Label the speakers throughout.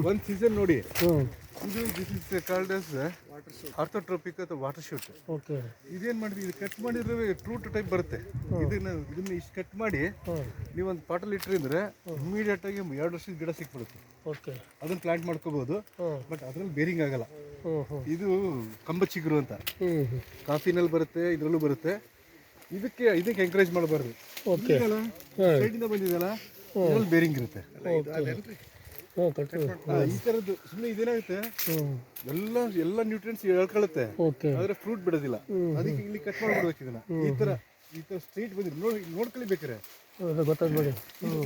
Speaker 1: ಒಂದು ಸೀಸನ್ ನೋಡಿ, ಇದು ದಿಸ್ ಇಸ್ ಕಾಲ್ಡ್ ಆಸ್ ಆರ್ಥೋಟ್ರೋಪಿಕ್ ಅಥವಾ ವಾಟರ್ ಶೂಟ್.
Speaker 2: ಓಕೆ,
Speaker 1: ಇದೇನು ಮಾಡಿದ್ವಿ, ಇದು ಕಟ್ ಮಾಡಿದ್ರೆ ಟ್ರೂಟ್ ಟೈಪ್ ಬರುತ್ತೆ. ಇದನ್ನ ಇಷ್ಟು ಕಟ್ ಮಾಡಿ ನೀವೊಂದು ಪಾಟಲ್ಲಿ ಇಟ್ಟರೆ ಇಮಿಡಿಯೇಟ್ ಆಗಿ 2 ವರ್ಷದ ಗಿಡ ಸಿಕ್ಬಿಡುತ್ತೆ.
Speaker 2: ಓಕೆ,
Speaker 1: ಅದನ್ನ ಪ್ಲಾಂಟ್ ಮಾಡ್ಕೋಬಹುದು. ಬಟ್ ಅದ್ರಲ್ಲಿ ಬೇರಿಂಗ್ ಆಗಲ್ಲ. ಇದು ಕಂಬ ಚಿಗುರು ಅಂತ ಕಾಫಿನಲ್ಲಿ ಬರುತ್ತೆ, ಇದ್ರಲ್ಲೂ ಬರುತ್ತೆ. ಇದಕ್ಕೆ ಎಂಕರೇಜ್ ಮಾಡಬಾರ್ದು. ಸೈಡಿಂದ ಬಂದಿದೆಯಲ್ಲ, ಇದ್ರಲ್ಲಿ ಬೇರಿಂಗ್ ಇರುತ್ತೆ. ಈ ಥರದ್ದು ಸುಮ್ಮನೆ ಇದೇನಾಗುತ್ತೆ, ಎಲ್ಲ ನ್ಯೂಟ್ರಿಯೆಂಟ್ಸ್ ಎಳ್ಕೊಳ್ಳುತ್ತೆ, ಆದ್ರೆ ಫ್ರೂಟ್ ಬಿಡೋದಿಲ್ಲ. ಅದಕ್ಕೆ ಇಲ್ಲಿ ಕಟ್ ಮಾಡ್ಬಿಡ್ಬೇಕು. ಇದನ್ನ ಈ ತರ ಸ್ಟ್ರೈಟ್ ಬಂದಿದೆ ನೋಡ್ಕೊಳ್ಳಿ ಬೇಕಾರೆ
Speaker 2: ಗೊತ್ತಾಗ್ಬೋದು.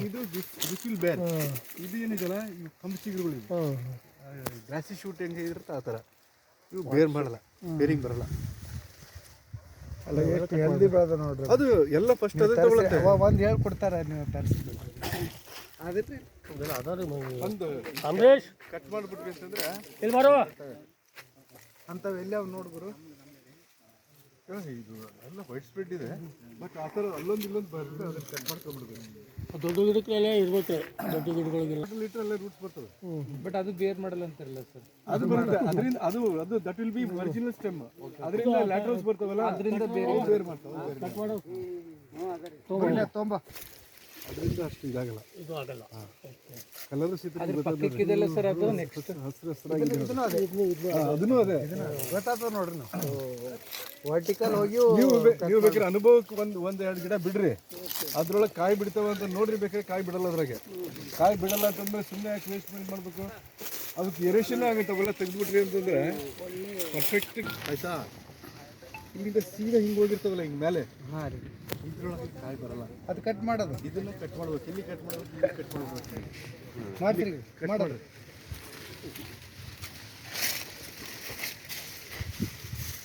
Speaker 1: ಇದು ವಿಲ್ ಬೇರ್. ಇದು ಏನಿದೆಯಲ್ಲ, ಇವು ಕಂಬ ಚಿಗುರುಗಳು, ಗ್ರಾಸಿ ಶೂಟ್ ಹೆಂಗೆ ಇರುತ್ತೆ ಆ ಥರ. ಇವು ಬೇರ್ ಮಾಡಲ್ಲ, ಬೇರಿಂಗ್ ಬರಲ್ಲ.
Speaker 2: ಹೆಲ್ದಿ ಬೆಳೆದ ನೋಡ್ರಿ.
Speaker 1: ಅದು ಎಲ್ಲ ಫಸ್ಟ್ ಅದೇ ತಗೊಳುತ್ತೆ.
Speaker 2: ಒಂದು ಹೇಳ್ಕೊಡ್ತಾರೆ ನೀವು ತರಿಸ್ಬೇಕು.
Speaker 1: ಒಂದು
Speaker 2: ಅಮರೇಶ್
Speaker 1: ಕಟ್ ಮಾಡಿಬಿಟ್ವಿ ಅಂತಂದ್ರೆ
Speaker 2: ಇಲ್ಲಿ ಬರುವ
Speaker 1: ಅಂಥವು ಎಲ್ಲ ನೋಡ್ಬರು. ಇದು ಎಲ್ಲ ವೈಟ್ ಸ್ಪ್ರೆಡ್ ಇದೆ, ಬಟ್ ಆ ಥರ ಅಲ್ಲೊಂದು ಬರುತ್ತೆ. ಅದನ್ನ ಕಟ್ ಮಾಡ್ಕೊಂಡ್ಬಿಡ್ಬೇಕು.
Speaker 2: ದೊಡ್ಡ ಗಿಡಕ್ಕೆಲ್ಲ ಇರ್ಬೇಕು, ದೊಡ್ಡ ಗಿಡಗಳಿಗೆಲ್ಲ
Speaker 1: ಲೀಟರ್ ಎಲ್ಲ ರೂಟ್ಸ್ ಬರ್ತವೆ.
Speaker 2: ಬಟ್ ಅದು ಬೇರ್ ಮಾಡಲ್ಲ ಅಂತಾರಲ್ಲ ಸರ್.
Speaker 1: ಅದು ಬರುತ್ತೆ, ಅದರಿಂದ ಅದು that will be original stem. ಅದರಿಂದ ಲ್ಯಾಟ್ರಲ್ಸ್ ಬರ್ತವಲ್ಲ, ಅದರಿಂದ ಬೇರ್ ಮಾಡ್ತಾವೆ.
Speaker 2: ಕಟ್ ಮಾಡೋ
Speaker 1: ತೊಂಬ ಅದರಿಂದ ಅಷ್ಟು ಇದಾಗಲ್ಲ,
Speaker 2: ಇದು ಆಗಲ್ಲ.
Speaker 1: Colour sir.
Speaker 2: ಅದು ನೆಕ್ಸ್ಟ್
Speaker 1: ಹಸಿರಾಗಿದೆ. ಅದನ್ನು ಅದೇ
Speaker 2: ಗೊತ್ತಾಗ್ತದೆ ನೋಡ್ರಿ. ನಾವು ವರ್ಟಿಕಲ್ ಹೋಗಿ
Speaker 1: ನೀವು ಬೇಕಾದ್ರೆ ಅನುಭವಕ್ಕೆ ಒಂದೆರಡು ಗಿಡ ಬಿಡ್ರಿ, ಅದ್ರೊಳಗೆ ಕಾಯಿ ಬಿಡ್ತಾವ ಅಂತ ನೋಡ್ರಿ. ಬೇಕಾದ್ರೆ ಕಾಯಿ ಬಿಡಲ್ಲ, ಅದ್ರಾಗೆ ಕಾಯಿ ಬಿಡಲ್ಲ ಅಂತಂದ್ರೆ ಸುಮ್ಮನೆ ಯಾಕೆ ವೇಸ್ಟ್ಮೆಂಟ್ ಮಾಡಬೇಕು. ಅದಕ್ಕೆ ಎರೇಷನ್ ಆಗುತ್ತೆ. ಅವೆಲ್ಲ ತೆಗೆದ್ಬಿಟ್ರಿ ಅಂತಂದ್ರೆ ಪರ್ಫೆಕ್ಟ್ ಆಯ್ತಾ. ಇಲ್ಲಿಂದ ಸೀದಾ ಹಿಂಗೆ ಹೋಗಿರ್ತಾವಲ್ಲ, ಹಿಂಗೆ ಮೇಲೆ.
Speaker 2: ಹಾಂ ರೀ,
Speaker 1: ಇದ್ರೊಳಗೆ ಕಾಯಿ ಬರಲ್ಲ.
Speaker 2: ಅದು ಕಟ್ ಮಾಡೋದು.
Speaker 1: ಇದನ್ನ ಕಟ್ ಮಾಡ್ಬೇಕು. ಇಲ್ಲಿ ಕಟ್ ಮಾಡ್ಬೇಕು, ಇಲ್ಲಿ ಕಟ್ ಮಾಡ್ಬೇಕು.
Speaker 2: ಮಾಡ್ತೀರಿ,
Speaker 1: ಕಟ್ ಮಾಡ್ರಿ.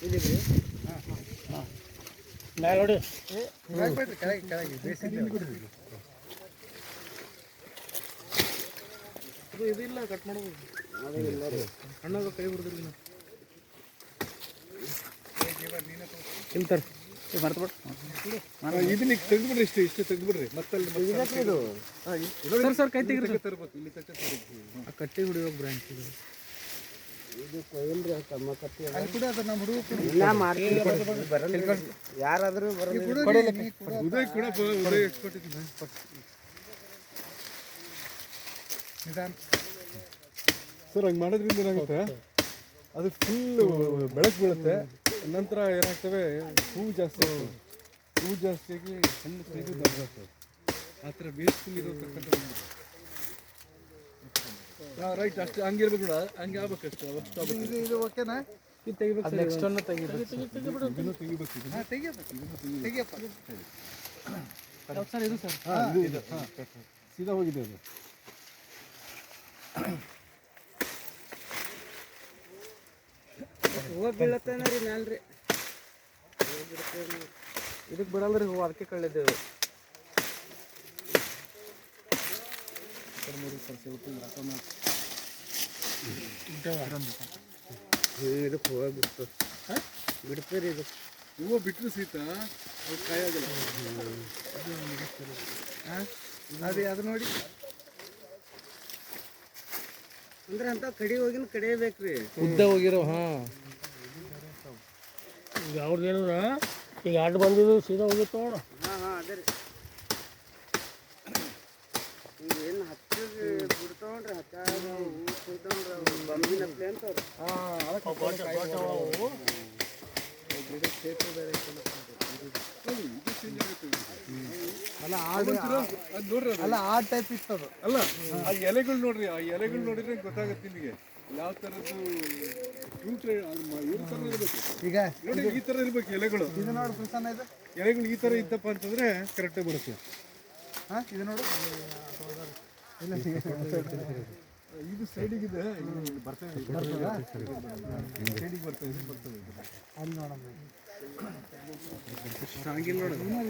Speaker 2: ಇಲ್ಲಿ ಹಾಂ ಮ್ಯಾಲೆ ನೋಡಿ. ಇದಿಲ್ಲ ಕಟ್ ಮಾಡೋದು. ಅಣ್ಣಾಗ ಕೈ ಬಿಡ್ದಿಲ್ಲ. ತಿಂತಾರೆ
Speaker 1: ಇದನ್ನ ತೆಗೆದ್ಬಿಡ್ರಿ. ಇಷ್ಟು ತೆಗೆದ್ಬಿಡ್ರಿ. ಮತ್ತೆ
Speaker 2: ಸರ್ ಕೈ ತೆಗಿರಿ.
Speaker 1: ತರ್ಬೇಕು. ಇಲ್ಲಿ
Speaker 2: ಕಟ್ಟಿ ಹಿಡಿಯೋಕೆ ಬ್ರಾಂಚ್ ಇದೆ. ಯಾರಾದ್ರೂ
Speaker 1: ಉದಯ್ ಕೂಡ ಉದಯ್ ಎಕ್ಸ್ಪರ್ಟ್ ಇದ್ದೀನಿ. ಸರ್ ಹಂಗೆ ಮಾಡೋದ್ರಿಂದ ಏನಾಗುತ್ತೆ, ಅದು ಫುಲ್ ಬೆಳಕು ಬೀಳುತ್ತೆ. ನಂತರ ಏನಾಗ್ತವೆ, ಹೂವು ಜಾಸ್ತಿ ಆಗ್ತವೆ. ಹೂವು ಜಾಸ್ತಿಯಾಗಿ ಸಣ್ಣ ಸೈಜು ದೊಡ್ಡದಾಗ್ತವೆ. ಆ ಥರ ವೇಸ್ಟ್ಫುಲ್ ಇರೋತಕ್ಕಂಥ ರೈಟ್. ಅಷ್ಟು ಹಂಗಿರ್ಬೇಕು ಕೂಡ, ಹಂಗೆ ಆಗ್ಬೇಕು. ಅಷ್ಟು
Speaker 2: ಇದು ಓಕೆನಾ? ಇದು ತೆಗಿಬೇಕು. ನೆಕ್ಸ್ಟ್ ಅನ್ನು ತೆಗಿಬೇಕು.
Speaker 1: ಇದನ್ನು ತೆಗಿಬೇಕು.
Speaker 2: ಸರ್ ಇದು ಸರ್
Speaker 1: ಇದು ಸೀದಾ ಹೋಗಿದೆ. ಅದು
Speaker 2: ಹೂವು ಬೀಳತ್ತೇನ ರೀ ಮ್ಯಾಲ್ರಿ. ಇದಕ್ಕೆ ಬರಲ್ಲ ರೀ ಹೂವು, ಅದಕ್ಕೆ ಕಳ್ಳಿದ್ದೇವೆ. ಇದಕ್ಕೆ ಹೂವು ಬಿಡ್ತೀರಿ. ಇದು
Speaker 1: ಹೂವು ಬಿಟ್ಟರು ಸಹಿತ ಅದು ಕಾಯಾಗಲ್ಲ.
Speaker 2: ಅದು ನೋಡಿ ಅಂದ್ರೆ ಅಂತ ಕಡಿ ಹೋಗಿನ ಕಡಿಯಬೇಕ್ರಿ. ಉದ್ದ ಹೋಗಿರೋ. ಹಾಂ, ಈಗ ಅವ್ರದ್ದು ಏನಂದ್ರ ಈಗ ಅಡ್ಡ ಬಂದಿದ್ದು ಸೀದಾ ಹೋಗಿತ್ತು ನೋಡು. ಹಾಂ ಅದೇ ರೀ. ಈಗ ಏನು ಹತ್ತಿಗೆ ಬಿಡ್ತಾವನ್ರಿ, ಹತ್ತಾಗ ಹೂ ಕುಯ್ತಾವ್ರಿ. ಅವ್ರು ಬಂಬಿನ ಪ್ಲೇ ಅಂತವ್ರು. ಹಾಂ, ಗಿಡ ಶೇಪ್ ಬೇರೆ ಅಲ್ಲ. ಅಲ್ಲ ಆ ಟೈಪ್ ಇತ್ತದು.
Speaker 1: ಅಲ್ಲ, ಆ ಎಲೆಗಳು ನೋಡ್ರಿ. ಆ ಎಲೆಗಳು ನೋಡಿದ್ರೆ ಗೊತ್ತಾಗುತ್ತೆ ನಿಮಗೆ ಯಾವ ಥರದ್ದು ಫ್ರೂಟ್ ಇವ್ರ ಥರ ಇರಬೇಕು. ಈಗ ನೋಡಿ, ಈ ಥರ ಇರ್ಬೇಕು ಎಲೆಗಳು.
Speaker 2: ಇದು ನೋಡಿ ಪ್ರಸನ್ನ, ಇದು
Speaker 1: ಎಲೆಗಳು ಈ ಥರ ಇದ್ದಪ್ಪ ಅಂತಂದ್ರೆ ಕರೆಕ್ಟಾಗಿ ಬರುತ್ತೆ.
Speaker 2: ಹಾಂ, ಇದು ನೋಡು.
Speaker 1: ಇದು ಸೈಡಿಗಿದೆ, ಬರ್ತದೆ. ಸೈಡಿಗೆ ಬರ್ತದೆ, ಬರ್ತದೆ.
Speaker 2: ಅಲ್ಲಿ ನೋಡೋಣ.
Speaker 1: ಹಂಗಿಲ್ಲ ನೋಡೋದು.